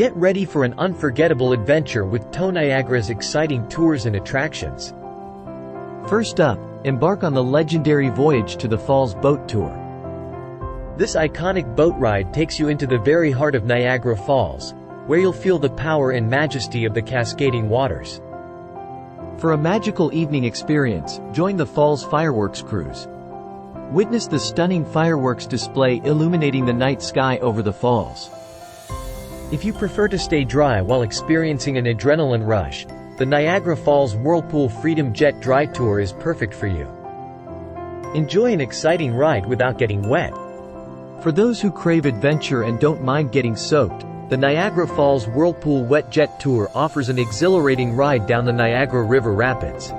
Get ready for an unforgettable adventure with ToNiagara's exciting tours and attractions. First up, embark on the legendary Voyage to the Falls boat tour. This iconic boat ride takes you into the very heart of Niagara Falls, where you'll feel the power and majesty of the cascading waters. For a magical evening experience, join the Falls fireworks cruise. Witness the stunning fireworks display illuminating the night sky over the falls. If you prefer to stay dry while experiencing an adrenaline rush, the Niagara Falls Whirlpool Freedom Jet Dry Tour is perfect for you. Enjoy an exciting ride without getting wet. For those who crave adventure and don't mind getting soaked, the Niagara Falls Whirlpool Wet Jet Tour offers an exhilarating ride down the Niagara River Rapids.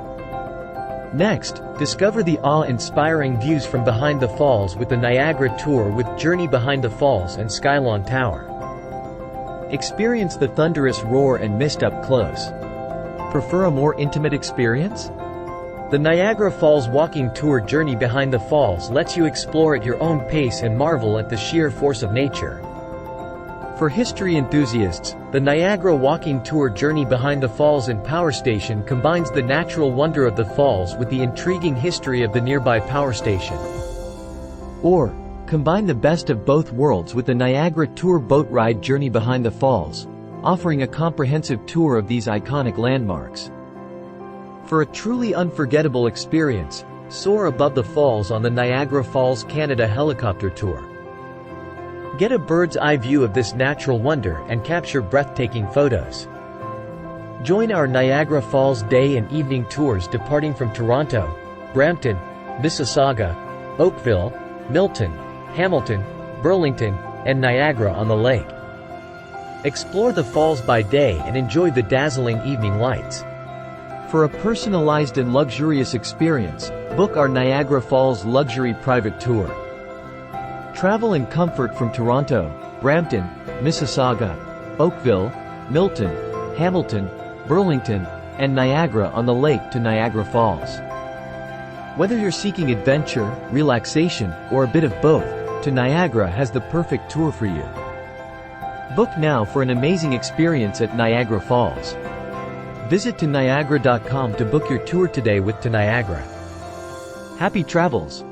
Next, discover the awe-inspiring views from behind the falls with the Niagara Tour with Journey Behind the Falls and Skylon Tower. Experience the thunderous roar and mist up close. Prefer a more intimate experience? The Niagara Falls Walking Tour Journey Behind the Falls lets you explore at your own pace and marvel at the sheer force of nature. For history enthusiasts, the Niagara Walking Tour Journey Behind the Falls and Power Station combines the natural wonder of the falls with the intriguing history of the nearby power station. Or, combine the best of both worlds with the Niagara Tour Boat Ride Journey Behind the Falls, offering a comprehensive tour of these iconic landmarks. For a truly unforgettable experience, soar above the falls on the Niagara Falls Canada Helicopter Tour. Get a bird's-eye view of this natural wonder and capture breathtaking photos. Join our Niagara Falls day and evening tours departing from Toronto, Brampton, Mississauga, Oakville, Milton, Hamilton, Burlington, and Niagara-on-the-Lake. Explore the falls by day and enjoy the dazzling evening lights. For a personalized and luxurious experience, book our Niagara Falls Luxury Private Tour. Travel in comfort from Toronto, Brampton, Mississauga, Oakville, Milton, Hamilton, Burlington, and Niagara-on-the-Lake to Niagara Falls. Whether you're seeking adventure, relaxation, or a bit of both, ToNiagara has the perfect tour for you. Book now for an amazing experience at Niagara Falls. Visit ToNiagara.com to book your tour today with ToNiagara. Happy travels!